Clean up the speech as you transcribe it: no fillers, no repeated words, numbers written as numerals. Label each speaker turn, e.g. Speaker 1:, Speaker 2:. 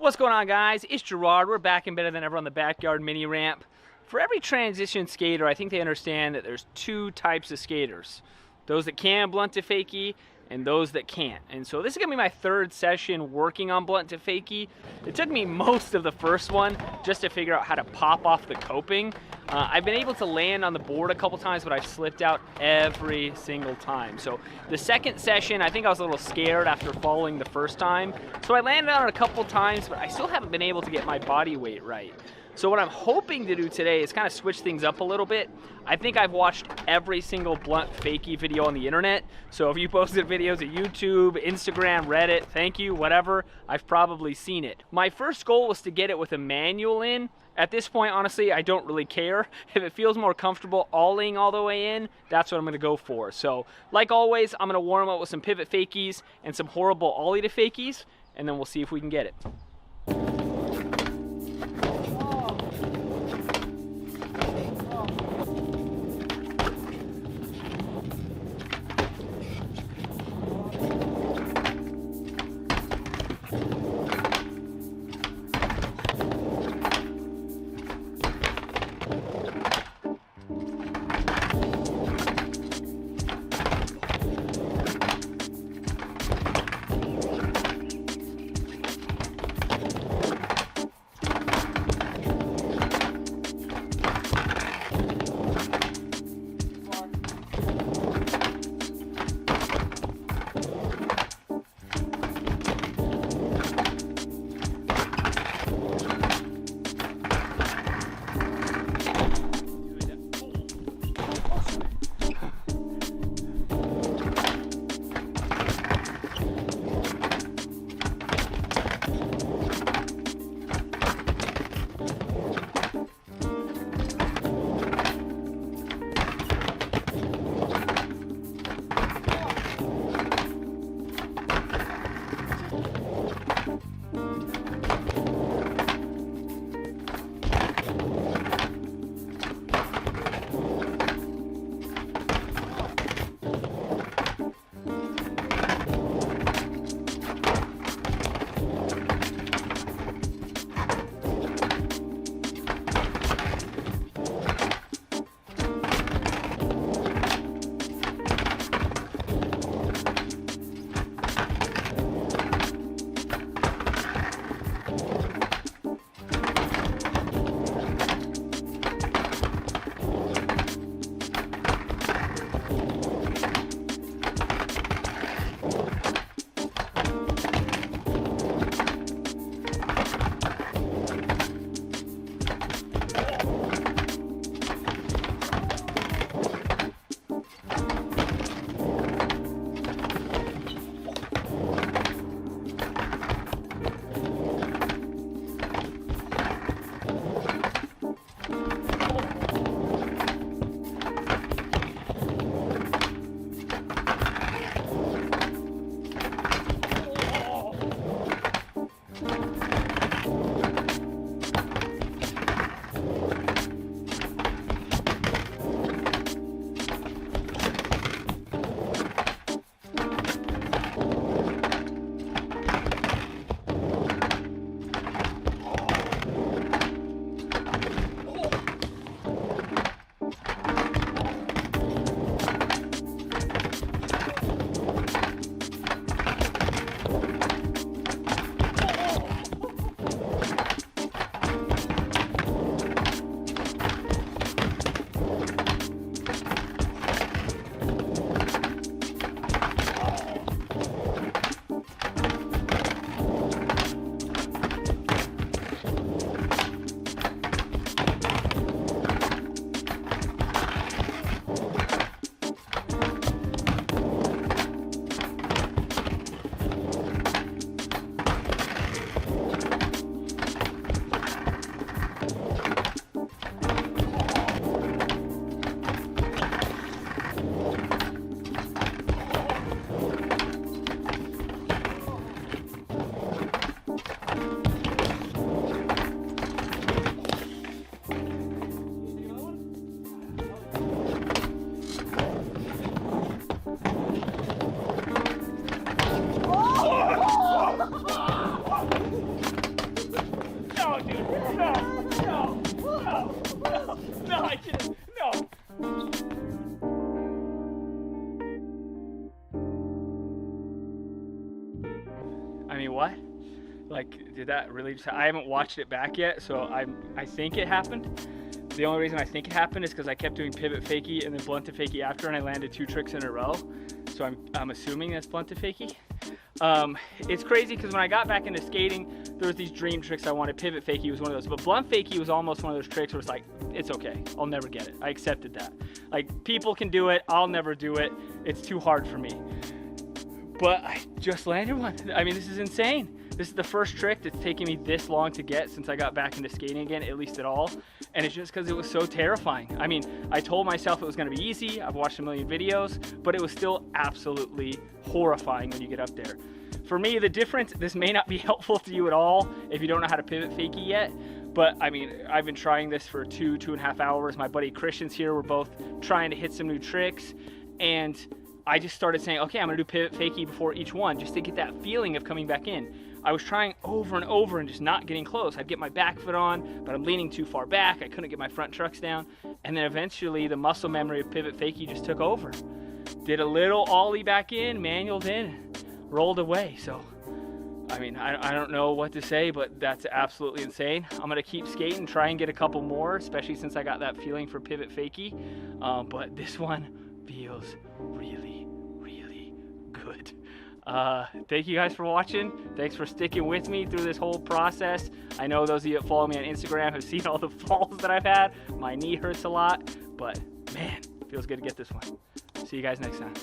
Speaker 1: What's going on, guys? It's Gerard. We're back and better than ever on the backyard mini ramp. For every transition skater, I think they understand that there's two types of skaters. Those that can blunt to fakie and those that can't. And so this is gonna be my third session working on blunt to fakie. It took me most of the first one just to figure out how to pop off the coping. I've been able to land on the board a couple times, but I've slipped out every single time. So the second session, I think I was a little scared after falling the first time. So I landed on it a couple times, but I still haven't been able to get my body weight right. So what I'm hoping to do today is kind of switch things up a little bit. I think I've watched every single blunt fakie video on the internet. So if you posted videos at YouTube, Instagram, Reddit, thank you, whatever, I've probably seen it. My first goal was to get it with a manual in. At this point, honestly, I don't really care. If it feels more comfortable ollieing all the way in, that's what I'm gonna go for. So like always, I'm gonna warm up with some pivot fakies and some horrible ollie to fakies, and then we'll see if we can get it. Like, did that really just, I haven't watched it back yet, so I think it happened. The only reason I think it happened is because I kept doing pivot fakie and then blunt to fakie after, and I landed 2 tricks in a row. So I'm assuming that's blunt to fakie. It's crazy because when I got back into skating, there was these dream tricks I wanted. Pivot fakie was one of those, but blunt fakie was almost one of those tricks where it's like, it's okay, I'll never get it. I accepted that. Like, people can do it, I'll never do it. It's too hard for me. But I just landed one. I mean, this is insane. This is the first trick that's taken me this long to get since I got back into skating again, at least at all. And it's just because it was so terrifying. I mean, I told myself it was going to be easy. I've watched a million videos, but it was still absolutely horrifying when you get up there. For me, the difference, this may not be helpful to you at all if you don't know how to pivot fakie yet. But I mean, I've been trying this for 2.5 hours. My buddy Christian's here. We're both trying to hit some new tricks. And I just started saying, okay, I'm gonna do pivot fakie before each one just to get that feeling of coming back in. I was trying over and over and just not getting close. I'd get my back foot on, but I'm leaning too far back. I couldn't get my front trucks down. And then eventually the muscle memory of pivot fakie just took over. Did a little ollie back in, manualed in, rolled away. So, I mean, I don't know what to say, but that's absolutely insane. I'm gonna keep skating, try and get a couple more, especially since I got that feeling for pivot fakie. But this one feels really, really good. Thank you guys for watching. Thanks for sticking with me through this whole process. I know those of you that follow me on Instagram have seen all the falls that I've had. My knee hurts a lot, but man, feels good to get this one. See you guys next time.